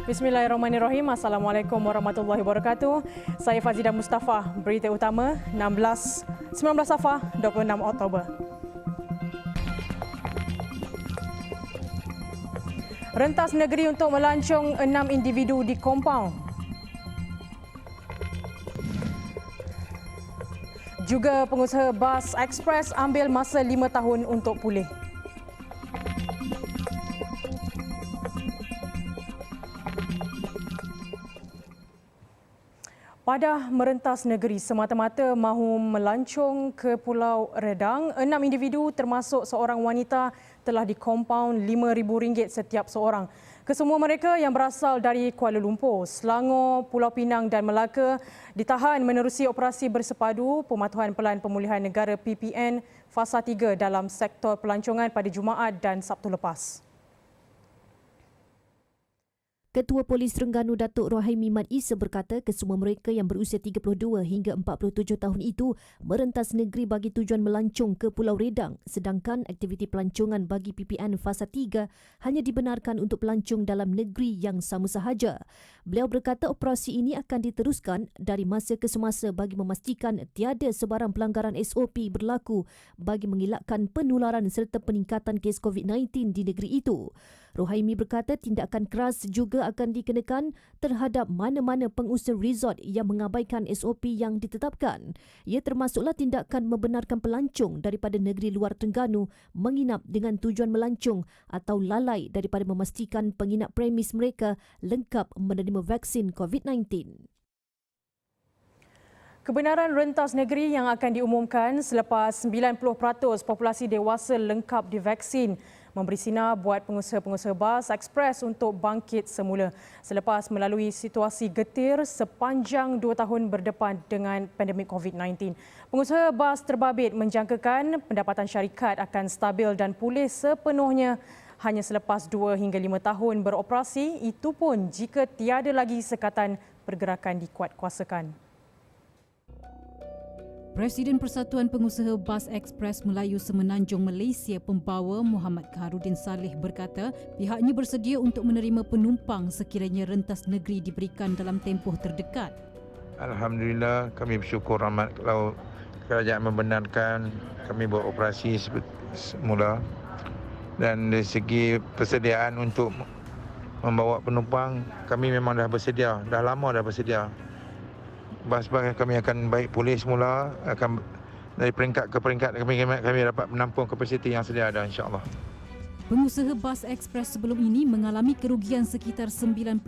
Bismillahirrahmanirrahim. Assalamualaikum warahmatullahi wabarakatuh. Saya Fazidah Mustafa. Berita utama 19 Safar 26 Oktober. Rentas negeri untuk melancong 6 individu di kompaun. Juga pengusaha bas ekspres ambil masa 5 tahun untuk pulih. Padah merentas negeri semata-mata mahu melancong ke Pulau Redang. 6 individu termasuk seorang wanita telah dikompaun RM5,000 setiap seorang. Kesemua mereka yang berasal dari Kuala Lumpur, Selangor, Pulau Pinang dan Melaka ditahan menerusi operasi bersepadu Pematuhan Pelan Pemulihan Negara PPN Fasa 3 dalam sektor pelancongan pada Jumaat dan Sabtu lepas. Ketua Polis Terengganu Datuk Rohaimi Mat Isa berkata kesemua mereka yang berusia 32 hingga 47 tahun itu merentas negeri bagi tujuan melancong ke Pulau Redang, sedangkan aktiviti pelancongan bagi PPN Fasa 3 hanya dibenarkan untuk pelancong dalam negeri yang sama sahaja. Beliau berkata operasi ini akan diteruskan dari masa ke semasa bagi memastikan tiada sebarang pelanggaran SOP berlaku bagi mengelakkan penularan serta peningkatan kes COVID-19 di negeri itu. Rohaimi berkata tindakan keras juga akan dikenakan terhadap mana-mana pengusaha resort yang mengabaikan SOP yang ditetapkan. Ia termasuklah tindakan membenarkan pelancong daripada negeri luar Terengganu menginap dengan tujuan melancong atau lalai daripada memastikan penginap premis mereka lengkap menerima vaksin COVID-19. Kebenaran rentas negeri yang akan diumumkan selepas 90% populasi dewasa lengkap divaksin memberi sinar buat pengusaha-pengusaha bas ekspres untuk bangkit semula selepas melalui situasi getir sepanjang 2 tahun berdepan dengan pandemik COVID-19. Pengusaha bas terbabit menjangkakan pendapatan syarikat akan stabil dan pulih sepenuhnya hanya selepas 2 hingga 5 tahun beroperasi, itu pun jika tiada lagi sekatan pergerakan dikuatkuasakan. Presiden Persatuan Pengusaha Bas Ekspres Melayu Semenanjung Malaysia Pembawa Muhammad Khairudin Saleh berkata pihaknya bersedia untuk menerima penumpang sekiranya rentas negeri diberikan dalam tempoh terdekat. Alhamdulillah, kami bersyukur rahmat kalau kerajaan membenarkan kami beroperasi semula, dan dari segi persediaan untuk membawa penumpang kami memang dah bersedia, dah lama dah bersedia. Bas-bas kami akan baik pulih semula, akan dari peringkat ke peringkat kami dapat menampung kapasiti yang sedia ada, insya-Allah. Pengusaha bas ekspres sebelum ini mengalami kerugian sekitar 95%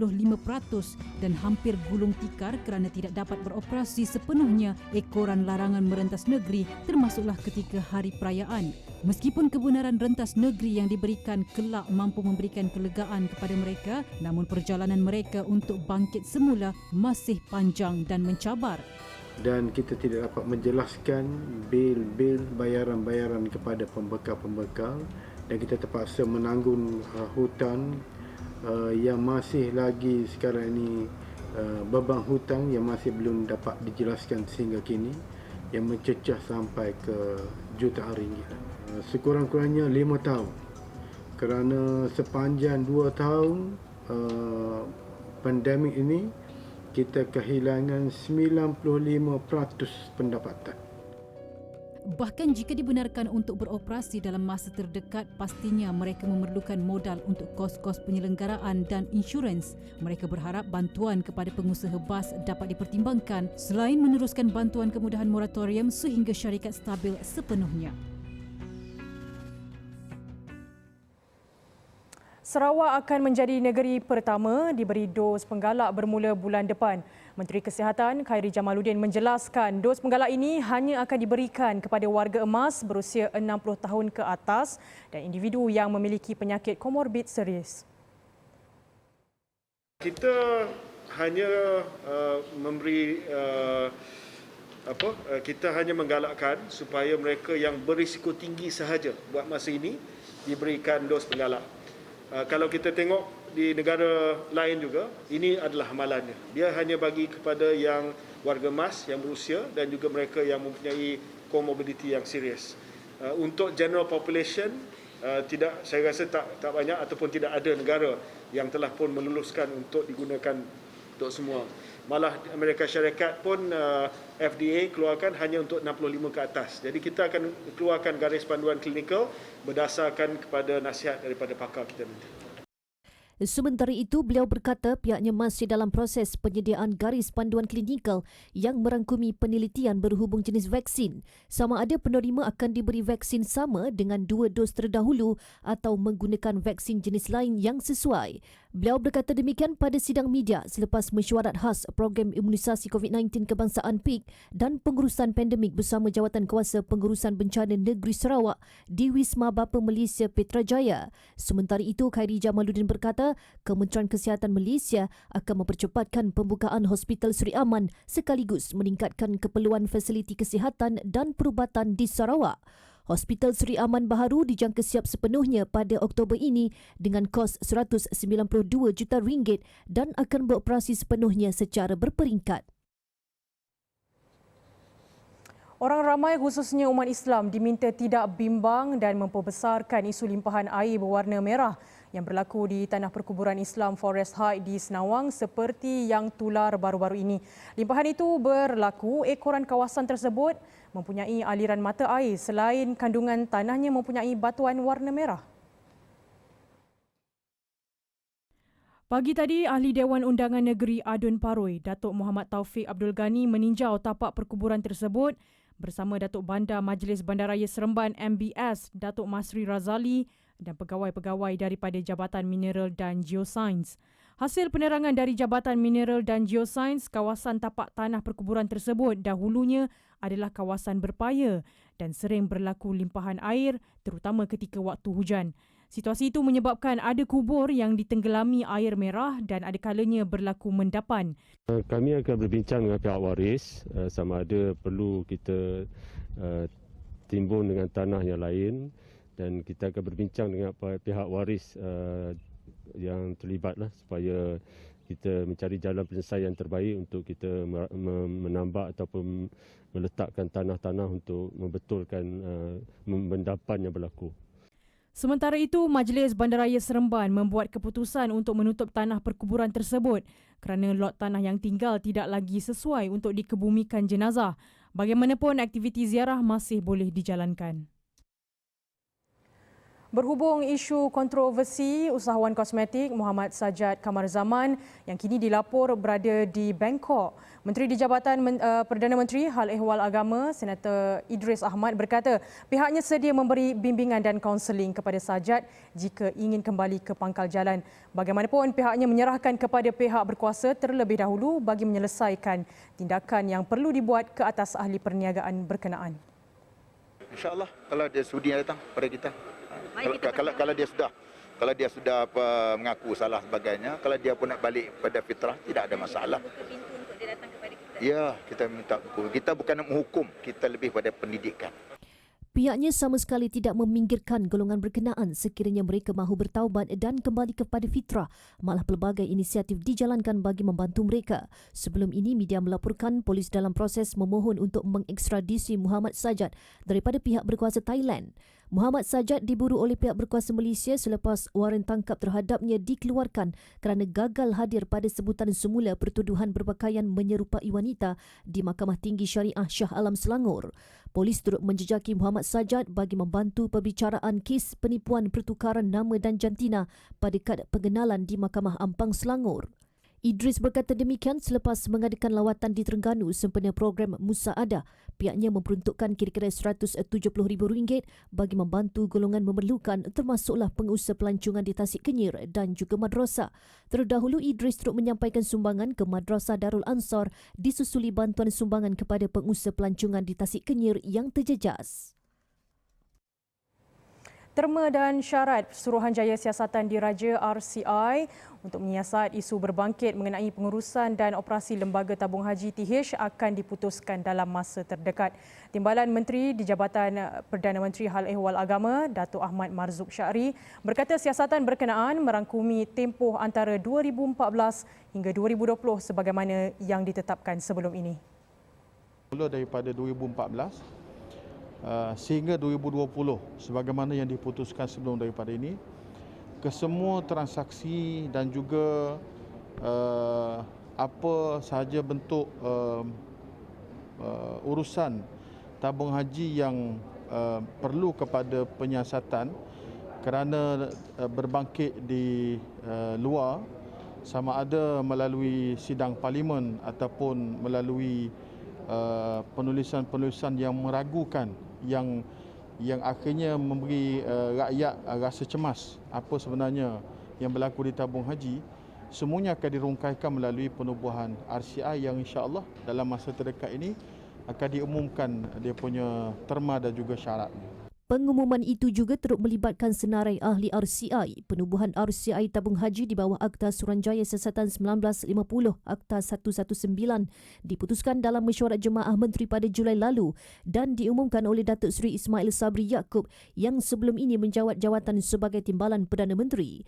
dan hampir gulung tikar kerana tidak dapat beroperasi sepenuhnya ekoran larangan merentas negeri termasuklah ketika hari perayaan. Meskipun kebenaran rentas negeri yang diberikan kelak mampu memberikan kelegaan kepada mereka, namun perjalanan mereka untuk bangkit semula masih panjang dan mencabar. Dan kita tidak dapat menjelaskan bil-bil bayaran-bayaran kepada pembekal-pembekal, dan kita terpaksa menanggung hutang yang masih lagi sekarang ini, beban hutang yang masih belum dapat dijelaskan sehingga kini, yang mencecah sampai ke jutaan ringgit. Sekurang-kurangnya 5 tahun, kerana sepanjang 2 tahun pandemik ini kita kehilangan 95% pendapatan. Bahkan jika dibenarkan untuk beroperasi dalam masa terdekat, pastinya mereka memerlukan modal untuk kos-kos penyelenggaraan dan insurans. Mereka berharap bantuan kepada pengusaha bas dapat dipertimbangkan selain meneruskan bantuan kemudahan moratorium sehingga syarikat stabil sepenuhnya. Sarawak akan menjadi negeri pertama diberi dos penggalak bermula bulan depan. Menteri Kesihatan Khairi Jamaluddin menjelaskan dos penggalak ini hanya akan diberikan kepada warga emas berusia 60 tahun ke atas dan individu yang memiliki penyakit komorbid serius. Kita hanya kita hanya menggalakkan supaya mereka yang berisiko tinggi sahaja buat masa ini diberikan dos penggalak. Kalau kita tengok di negara lain juga, ini adalah amalannya. Dia hanya bagi kepada yang warga emas yang berusia dan juga mereka yang mempunyai komorbiditi yang serius. Untuk general population, saya rasa tak banyak ataupun tidak ada negara yang telah pun meluluskan untuk digunakan untuk semua. Malah Amerika Syarikat pun FDA keluarkan hanya untuk 65 ke atas. Jadi kita akan keluarkan garis panduan klinikal berdasarkan kepada nasihat daripada pakar kita nanti. Sementara itu, beliau berkata pihaknya masih dalam proses penyediaan garis panduan klinikal yang merangkumi penelitian berhubung jenis vaksin. Sama ada penerima akan diberi vaksin sama dengan 2 dos terdahulu atau menggunakan vaksin jenis lain yang sesuai. Beliau berkata demikian pada sidang media selepas mesyuarat khas program imunisasi COVID-19 kebangsaan PIK dan pengurusan pandemik bersama Jawatan Kuasa Pengurusan Bencana Negeri Sarawak di Wisma Bapa Malaysia Petrajaya. Sementara itu, Khairi Jamaluddin berkata Kementerian Kesihatan Malaysia akan mempercepatkan pembukaan Hospital Sri Aman sekaligus meningkatkan keperluan fasiliti kesihatan dan perubatan di Sarawak. Hospital Sri Aman baharu dijangka siap sepenuhnya pada Oktober ini dengan kos RM192 juta dan akan beroperasi sepenuhnya secara berperingkat. Orang ramai khususnya umat Islam diminta tidak bimbang dan memperbesarkan isu limpahan air berwarna merah yang berlaku di tanah perkuburan Islam Forest Heights di Senawang seperti yang tular baru-baru ini. Limpahan itu berlaku ekoran kawasan tersebut mempunyai aliran mata air selain kandungan tanahnya mempunyai batuan warna merah. Pagi tadi, Ahli Dewan Undangan Negeri Adun Paroi, Datuk Muhammad Taufik Abdul Ghani meninjau tapak perkuburan tersebut bersama Datuk Bandar Majlis Bandaraya Seremban MBS, Datuk Masri Razali dan pegawai-pegawai daripada Jabatan Mineral dan Geosains. Hasil penerangan dari Jabatan Mineral dan Geosains, kawasan tapak tanah perkuburan tersebut dahulunya adalah kawasan berpaya dan sering berlaku limpahan air terutama ketika waktu hujan. Situasi itu menyebabkan ada kubur yang ditenggelami air merah dan ada kalanya berlaku mendapan. Kami akan berbincang dengan pihak waris sama ada perlu kita timbun dengan tanah yang lain dan kita akan berbincang dengan pihak waris yang terlibatlah supaya kita mencari jalan penyelesaian terbaik untuk kita menambah ataupun meletakkan tanah-tanah untuk membetulkan mendapan yang berlaku. Sementara itu, Majlis Bandaraya Seremban membuat keputusan untuk menutup tanah perkuburan tersebut kerana lot tanah yang tinggal tidak lagi sesuai untuk dikebumikan jenazah. Bagaimanapun, aktiviti ziarah masih boleh dijalankan. Berhubung isu kontroversi usahawan kosmetik Muhammad Sajjad Kamarzaman yang kini dilapor berada di Bangkok, Menteri di Jabatan Perdana Menteri Hal Ehwal Agama Senator Idris Ahmad berkata pihaknya sedia memberi bimbingan dan kaunseling kepada Sajjad jika ingin kembali ke pangkal jalan. Bagaimanapun, pihaknya menyerahkan kepada pihak berkuasa terlebih dahulu bagi menyelesaikan tindakan yang perlu dibuat ke atas ahli perniagaan berkenaan. InsyaAllah kalau dia sudi datang pada kita. Kalau dia sudah mengaku salah sebagainya, kalau dia pun nak balik pada fitrah, tidak ada masalah. Buka pintu untuk dia datang kepada kita. Ya, kita minta hukum. Kita bukan nak menghukum, kita lebih pada pendidikan. Pihaknya sama sekali tidak meminggirkan golongan berkenaan sekiranya mereka mahu bertaubat dan kembali kepada fitrah. Malah pelbagai inisiatif dijalankan bagi membantu mereka. Sebelum ini, media melaporkan polis dalam proses memohon untuk mengekstradisi Muhammad Sajjad daripada pihak berkuasa Thailand. Muhammad Sajjad diburu oleh pihak berkuasa Malaysia selepas waran tangkap terhadapnya dikeluarkan kerana gagal hadir pada sebutan semula pertuduhan berpakaian menyerupai wanita di Mahkamah Tinggi Syariah Shah Alam Selangor. Polis turut menjejaki Muhammad Sajjad bagi membantu pembicaraan kes penipuan pertukaran nama dan jantina pada kad pengenalan di Mahkamah Ampang Selangor. Idris berkata demikian selepas mengadakan lawatan di Terengganu sempena program Musaadah. Pihaknya memperuntukkan kira-kira RM170,000 bagi membantu golongan memerlukan termasuklah pengusaha pelancongan di Tasik Kenyir dan juga madrasah. Terdahulu, Idris turut menyampaikan sumbangan ke Madrasah Darul Ansar disusuli bantuan sumbangan kepada pengusaha pelancongan di Tasik Kenyir yang terjejas. Terma dan syarat Suruhanjaya Siasatan Diraja RCI untuk menyiasat isu berbangkit mengenai pengurusan dan operasi Lembaga Tabung Haji TH akan diputuskan dalam masa terdekat. Timbalan Menteri di Jabatan Perdana Menteri Hal Ehwal Agama, Datuk Ahmad Marzuq Syari, berkata siasatan berkenaan merangkumi tempoh antara 2014 hingga 2020 sebagaimana yang ditetapkan sebelum ini. Mula daripada 2014, sehingga 2020 sebagaimana yang diputuskan sebelum daripada ini, kesemua transaksi dan juga apa sahaja bentuk urusan tabung haji yang perlu kepada penyiasatan kerana berbangkit di luar, sama ada melalui sidang parlimen ataupun melalui penulisan-penulisan yang meragukan, yang akhirnya memberi rakyat rasa cemas apa sebenarnya yang berlaku di tabung haji, semuanya akan dirungkaikan melalui penubuhan RCI yang insya-Allah dalam masa terdekat ini akan diumumkan dia punya terma dan juga syaratnya. Pengumuman itu juga turut melibatkan senarai ahli RCI. Penubuhan RCI tabung haji di bawah Akta Suruhanjaya Siasatan 1950 Akta 119 diputuskan dalam mesyuarat Jemaah Menteri pada Julai lalu dan diumumkan oleh Datuk Seri Ismail Sabri Yaakob yang sebelum ini menjawat jawatan sebagai Timbalan Perdana Menteri.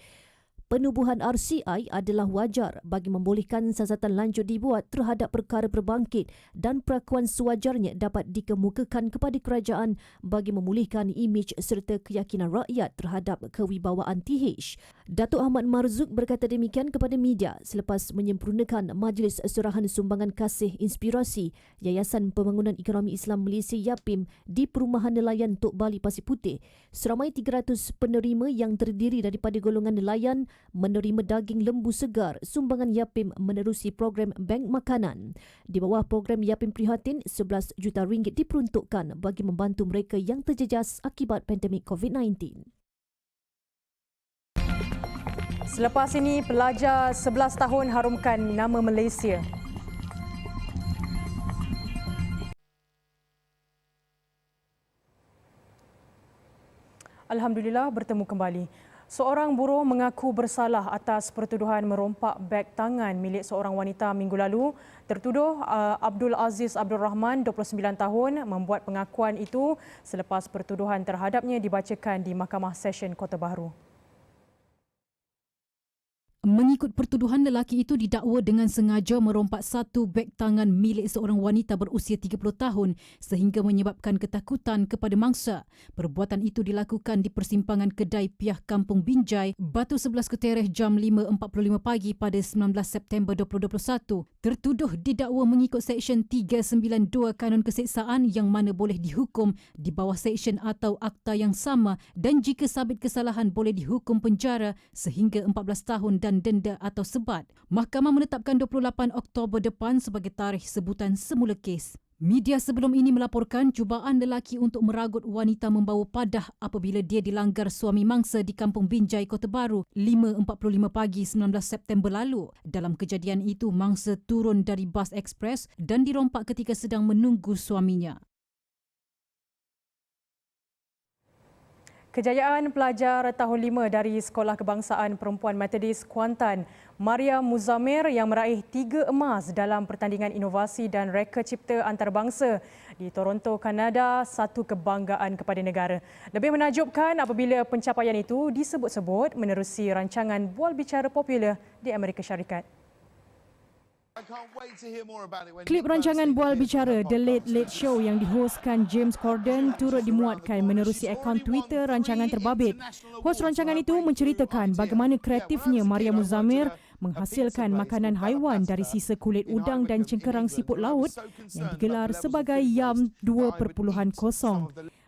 Penubuhan RCI adalah wajar bagi membolehkan siasatan lanjut dibuat terhadap perkara berbangkit dan perakuan sewajarnya dapat dikemukakan kepada kerajaan bagi memulihkan imej serta keyakinan rakyat terhadap kewibawaan TH. Datuk Ahmad Marzuk berkata demikian kepada media selepas menyempurnakan Majlis Serahan Sumbangan Kasih Inspirasi Yayasan Pembangunan Ekonomi Islam Malaysia YAPIM di Perumahan Nelayan Tok Bali Pasir Putih. Seramai 300 penerima yang terdiri daripada golongan nelayan menerima daging lembu segar sumbangan YAPIM menerusi program Bank Makanan. Di bawah program YAPIM Prihatin, 11 juta ringgit diperuntukkan bagi membantu mereka yang terjejas akibat pandemik COVID-19. Selepas ini, pelajar 11 tahun harumkan nama Malaysia. Alhamdulillah, bertemu kembali. Seorang buruh mengaku bersalah atas pertuduhan merompak beg tangan milik seorang wanita minggu lalu. Tertuduh Abdul Aziz Abdul Rahman, 29 tahun, membuat pengakuan itu selepas pertuduhan terhadapnya dibacakan di Mahkamah Session Kota Bahru. Mengikut pertuduhan, lelaki itu didakwa dengan sengaja merompak satu beg tangan milik seorang wanita berusia 30 tahun sehingga menyebabkan ketakutan kepada mangsa. Perbuatan itu dilakukan di persimpangan kedai Piah Kampung Binjai, Batu 11 Ketereh jam 5.45 pagi pada 19 September 2021. Tertuduh didakwa mengikut Seksyen 392 Kanun Keseksaan yang mana boleh dihukum di bawah seksyen atau akta yang sama dan jika sabit kesalahan boleh dihukum penjara sehingga 14 tahun dan denda atau sebat. Mahkamah menetapkan 28 Oktober depan sebagai tarikh sebutan semula kes. Media sebelum ini melaporkan cubaan lelaki untuk meragut wanita membawa padah apabila dia dilanggar suami mangsa di Kampung Binjai, Kota Bahru 5.45 pagi 19 September lalu. Dalam kejadian itu, mangsa turun dari bas ekspres dan dirompak ketika sedang menunggu suaminya. Kejayaan pelajar tahun 5 dari Sekolah Kebangsaan Perempuan Metodis Kuantan, Maria Muzamir yang meraih 3 emas dalam pertandingan inovasi dan reka cipta antarabangsa di Toronto, Kanada, satu kebanggaan kepada negara. Lebih menakjubkan apabila pencapaian itu disebut-sebut menerusi rancangan bual bicara popular di Amerika Syarikat. Klip rancangan bual bicara The Late Late Show yang dihostkan James Corden turut dimuatkan menerusi akaun Twitter rancangan terbabit. Hos rancangan itu menceritakan bagaimana kreatifnya Maria Muzamir menghasilkan makanan haiwan dari sisa kulit udang dan cengkerang siput laut yang digelar sebagai Yum 2.0.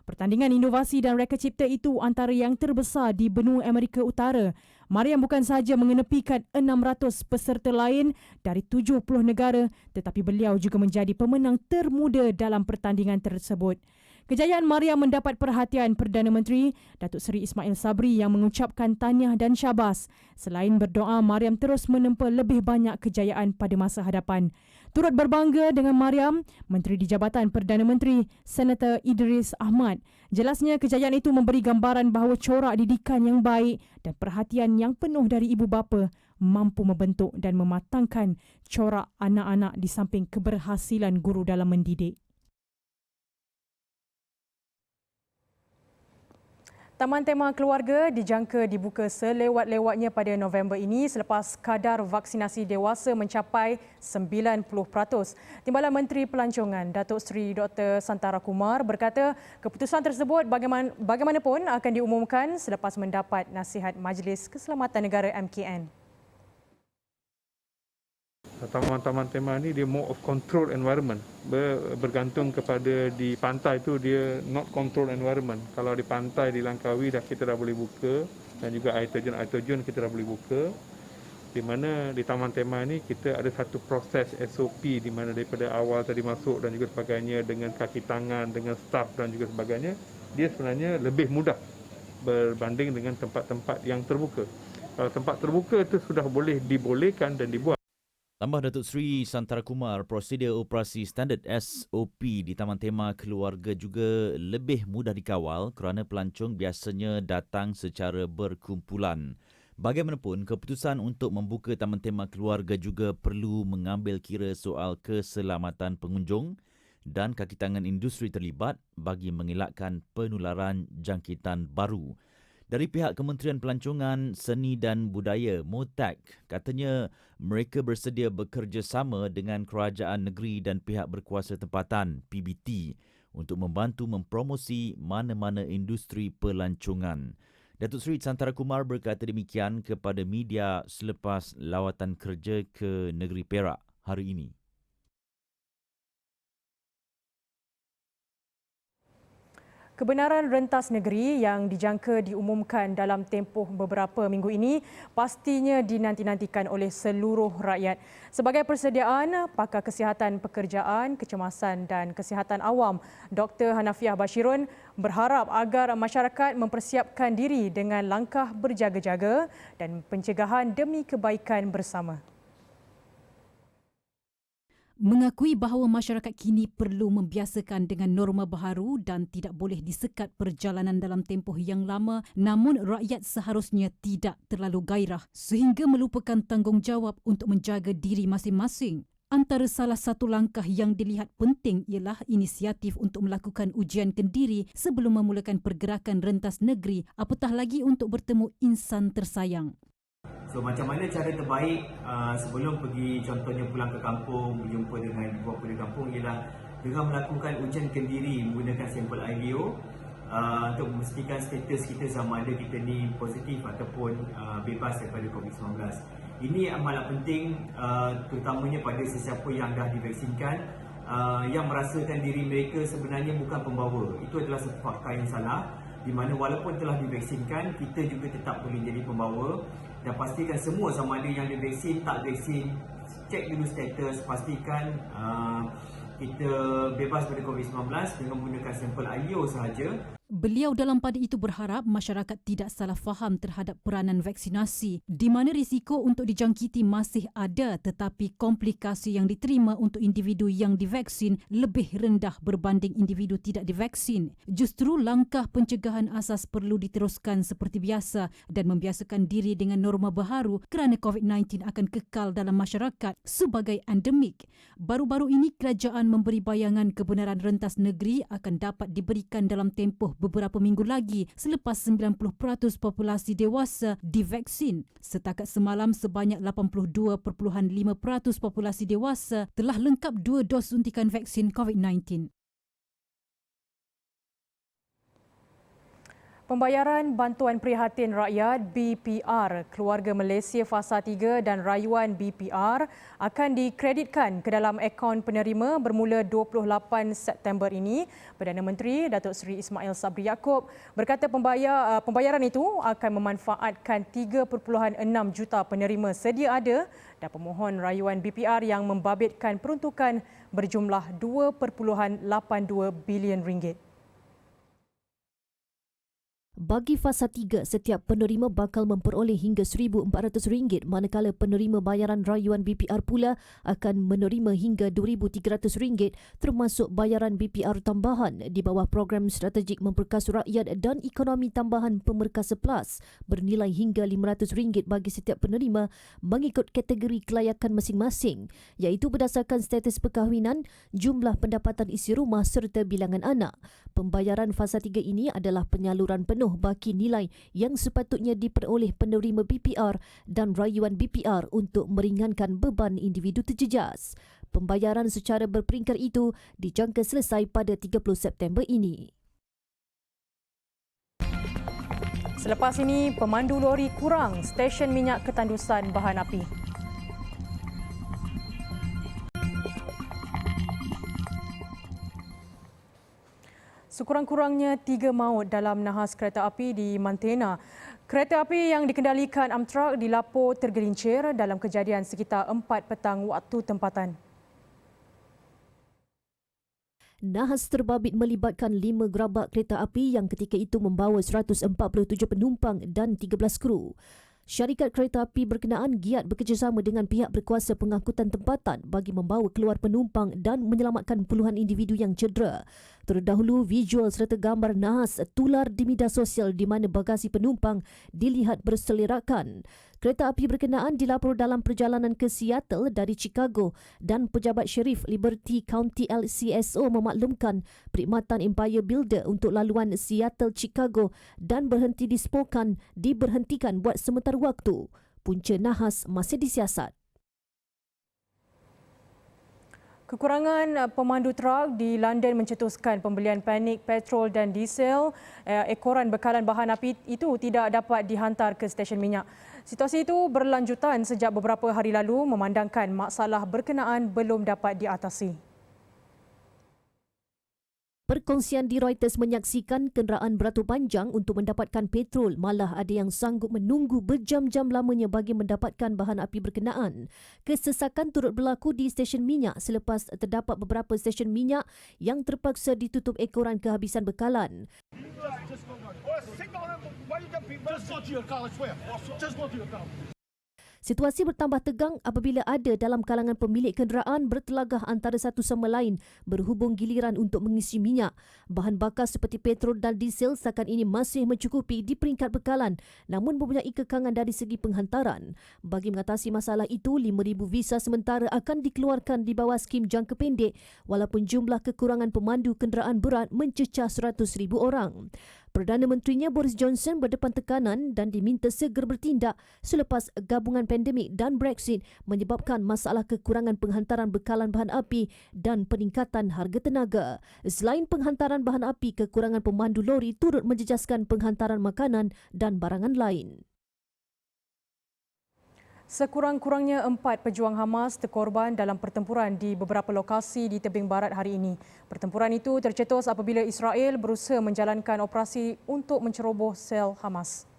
Pertandingan inovasi dan reka cipta itu antara yang terbesar di benua Amerika Utara. Mariam bukan sahaja mengenepikan 600 peserta lain dari 70 negara, tetapi beliau juga menjadi pemenang termuda dalam pertandingan tersebut. Kejayaan Mariam mendapat perhatian Perdana Menteri Datuk Seri Ismail Sabri yang mengucapkan tahniah dan syabas. Selain berdoa, Mariam terus menempa lebih banyak kejayaan pada masa hadapan. Turut berbangga dengan Mariam, Menteri di Jabatan Perdana Menteri, Senator Idris Ahmad. Jelasnya kejayaan itu memberi gambaran bahawa corak didikan yang baik dan perhatian yang penuh dari ibu bapa mampu membentuk dan mematangkan corak anak-anak di samping keberhasilan guru dalam mendidik. Taman Tema Keluarga dijangka dibuka selewat-lewatnya pada November ini selepas kadar vaksinasi dewasa mencapai 90%. Timbalan Menteri Pelancongan Datuk Seri Dr. Santara Kumar berkata keputusan tersebut bagaimanapun akan diumumkan selepas mendapat nasihat Majlis Keselamatan Negara MKN. Taman-taman tema ni dia more of control environment. Bergantung kepada di pantai tu dia not control environment. Kalau di pantai di Langkawi kita dah boleh buka dan juga air terjun kita dah boleh buka. Di mana di taman tema ni kita ada satu proses SOP di mana daripada awal tadi masuk dan juga sebagainya dengan kaki tangan, dengan staff dan juga sebagainya, dia sebenarnya lebih mudah berbanding dengan tempat-tempat yang terbuka. Kalau tempat terbuka itu sudah boleh dibolehkan dan dibuat. Tambah Datuk Seri Santara Kumar, prosedur operasi standard SOP di Taman Tema Keluarga juga lebih mudah dikawal kerana pelancong biasanya datang secara berkumpulan. Bagaimanapun, keputusan untuk membuka Taman Tema Keluarga juga perlu mengambil kira soal keselamatan pengunjung dan kaki tangan industri terlibat bagi mengelakkan penularan jangkitan baru. Dari pihak Kementerian Pelancongan, Seni dan Budaya (MOTAK), katanya mereka bersedia bekerjasama dengan kerajaan negeri dan pihak berkuasa tempatan (PBT) untuk membantu mempromosi mana-mana industri pelancongan. Datuk Seri Santara Kumar berkata demikian kepada media selepas lawatan kerja ke negeri Perak hari ini. Kebenaran rentas negeri yang dijangka diumumkan dalam tempoh beberapa minggu ini pastinya dinanti-nantikan oleh seluruh rakyat. Sebagai persediaan, Pakar Kesihatan Pekerjaan, Kecemasan dan Kesihatan Awam, Dr. Hanafiah Bashirun berharap agar masyarakat mempersiapkan diri dengan langkah berjaga-jaga dan pencegahan demi kebaikan bersama. Mengakui bahawa masyarakat kini perlu membiasakan dengan norma baharu dan tidak boleh disekat perjalanan dalam tempoh yang lama, namun rakyat seharusnya tidak terlalu gairah sehingga melupakan tanggungjawab untuk menjaga diri masing-masing. Antara salah satu langkah yang dilihat penting ialah inisiatif untuk melakukan ujian kendiri sebelum memulakan pergerakan rentas negeri, apatah lagi untuk bertemu insan tersayang. So macam mana cara terbaik sebelum pergi contohnya pulang ke kampung, berjumpa dengan ibu bapa di kampung ialah dengan melakukan ujian kendiri menggunakan sampel IVO untuk memastikan status kita sama ada kita ni positif ataupun bebas daripada COVID-19. Ini amat penting terutamanya pada sesiapa yang dah divaksinkan yang merasakan diri mereka sebenarnya bukan pembawa. Itu adalah satu fakta yang salah di mana walaupun telah divaksinkan kita juga tetap boleh jadi pembawa. Dan pastikan semua sama ada yang divaksin, tak vaksin, cek dulu status, pastikan kita bebas dari COVID-19 dengan menggunakan sampel IVO sahaja. Beliau dalam pada itu berharap masyarakat tidak salah faham terhadap peranan vaksinasi di mana risiko untuk dijangkiti masih ada tetapi komplikasi yang diterima untuk individu yang divaksin lebih rendah berbanding individu tidak divaksin. Justru langkah pencegahan asas perlu diteruskan seperti biasa dan membiasakan diri dengan norma baharu kerana COVID-19 akan kekal dalam masyarakat sebagai endemik. Baru-baru ini kerajaan memberi bayangan kebenaran rentas negeri akan dapat diberikan dalam tempoh beberapa minggu lagi selepas 90% populasi dewasa divaksin. Setakat semalam sebanyak 82.5% populasi dewasa telah lengkap 2 dos suntikan vaksin COVID-19. Pembayaran Bantuan Prihatin Rakyat BPR Keluarga Malaysia Fasa 3 dan rayuan BPR akan dikreditkan ke dalam akaun penerima bermula 28 September ini. Perdana Menteri Datuk Seri Ismail Sabri Yaakob berkata pembayaran itu akan memanfaatkan 3.6 juta penerima sedia ada dan pemohon rayuan BPR yang membabitkan peruntukan berjumlah 2.82 bilion ringgit. Bagi fasa 3, setiap penerima bakal memperoleh hingga RM1,400 manakala penerima bayaran rayuan BPR pula akan menerima hingga RM2,300 termasuk bayaran BPR tambahan di bawah program strategik memperkasa rakyat dan ekonomi tambahan Pemerkasa Plus bernilai hingga RM500 bagi setiap penerima mengikut kategori kelayakan masing-masing iaitu berdasarkan status perkahwinan, jumlah pendapatan isi rumah serta bilangan anak. Pembayaran fasa 3 ini adalah penyaluran penuh penuh baki nilai yang sepatutnya diperoleh penerima BPR dan rayuan BPR untuk meringankan beban individu terjejas. Pembayaran secara berperingkat itu dijangka selesai pada 30 September ini. Selepas ini, pemandu lori kurang stesen minyak ketandusan bahan api. Sekurang-kurangnya 3 maut dalam nahas kereta api di Mantena. Kereta api yang dikendalikan Amtrak dilapor tergelincir dalam kejadian sekitar 4 petang waktu tempatan. Nahas terbabit melibatkan 5 gerabak kereta api yang ketika itu membawa 147 penumpang dan 13 kru. Syarikat kereta api berkenaan giat bekerjasama dengan pihak berkuasa pengangkutan tempatan bagi membawa keluar penumpang dan menyelamatkan puluhan individu yang cedera. Terdahulu, visual serta gambar nahas tular di media sosial di mana bagasi penumpang dilihat berselierakan. Kereta api berkenaan dilapor dalam perjalanan ke Seattle dari Chicago dan pejabat Sheriff Liberty County LCSO memaklumkan perkhidmatan Empire Builder untuk laluan Seattle-Chicago dan berhenti di Spokane diberhentikan buat sementara waktu. Punca nahas masih disiasat. Kekurangan pemandu truk di London mencetuskan pembelian panik petrol dan diesel. Ekoran bekalan bahan api itu tidak dapat dihantar ke stesen minyak. Situasi itu berlanjutan sejak beberapa hari lalu memandangkan masalah berkenaan belum dapat diatasi. Perkongsian di Reuters menyaksikan kenderaan beratur panjang untuk mendapatkan petrol, malah ada yang sanggup menunggu berjam-jam lamanya bagi mendapatkan bahan api berkenaan. Kesesakan turut berlaku di stesen minyak selepas terdapat beberapa stesen minyak yang terpaksa ditutup ekoran kehabisan bekalan. Situasi bertambah tegang apabila ada dalam kalangan pemilik kenderaan bertelagah antara satu sama lain berhubung giliran untuk mengisi minyak. Bahan bakar seperti petrol dan diesel setakat ini masih mencukupi di peringkat bekalan namun mempunyai kekangan dari segi penghantaran. Bagi mengatasi masalah itu, 5,000 visa sementara akan dikeluarkan di bawah skim jangka pendek walaupun jumlah kekurangan pemandu kenderaan berat mencecah 100,000 orang. Perdana Menterinya Boris Johnson berdepan tekanan dan diminta segera bertindak selepas gabungan pandemik dan Brexit menyebabkan masalah kekurangan penghantaran bekalan bahan api dan peningkatan harga tenaga. Selain penghantaran bahan api, kekurangan pemandu lori turut menjejaskan penghantaran makanan dan barangan lain. Sekurang-kurangnya 4 pejuang Hamas terkorban dalam pertempuran di beberapa lokasi di tebing barat hari ini. Pertempuran itu tercetus apabila Israel berusaha menjalankan operasi untuk menceroboh sel Hamas.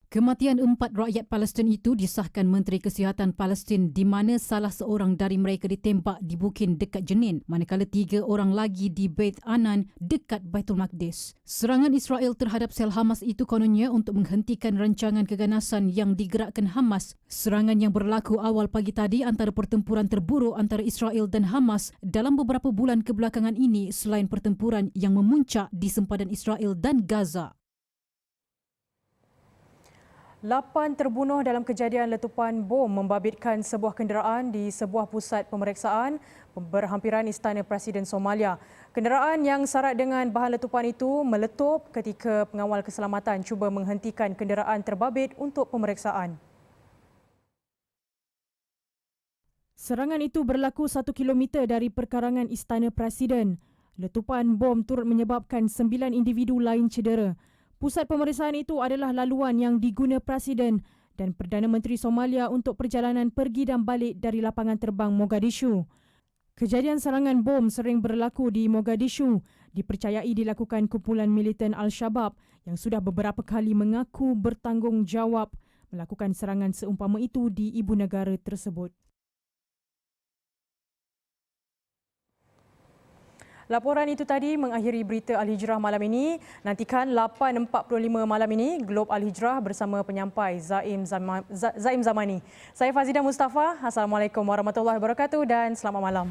Kematian 4 rakyat Palestin itu disahkan Menteri Kesihatan Palestin di mana salah seorang dari mereka ditembak di Bukin dekat Jenin, manakala 3 orang lagi di Beit Anan dekat Baitul Maqdis. Serangan Israel terhadap sel Hamas itu kononnya untuk menghentikan rancangan keganasan yang digerakkan Hamas. Serangan yang berlaku awal pagi tadi antara pertempuran terburuk antara Israel dan Hamas dalam beberapa bulan kebelakangan ini selain pertempuran yang memuncak di sempadan Israel dan Gaza. 8 terbunuh dalam kejadian letupan bom membabitkan sebuah kenderaan di sebuah pusat pemeriksaan berhampiran Istana Presiden Somalia. Kenderaan yang syarat dengan bahan letupan itu meletup ketika pengawal keselamatan cuba menghentikan kenderaan terbabit untuk pemeriksaan. Serangan itu berlaku 1 kilometer dari perkarangan Istana Presiden. Letupan bom turut menyebabkan 9 individu lain cedera. Pusat pemeriksaan itu adalah laluan yang diguna Presiden dan Perdana Menteri Somalia untuk perjalanan pergi dan balik dari lapangan terbang Mogadishu. Kejadian serangan bom sering berlaku di Mogadishu, dipercayai dilakukan kumpulan militan Al-Shabaab yang sudah beberapa kali mengaku bertanggungjawab melakukan serangan seumpama itu di ibu negara tersebut. Laporan itu tadi mengakhiri berita Al-Hijrah malam ini. Nantikan 8.45 malam ini Globe Al-Hijrah bersama penyampai Zaim Zamani. Saya Fazida Mustafa. Assalamualaikum warahmatullahi wabarakatuh dan selamat malam.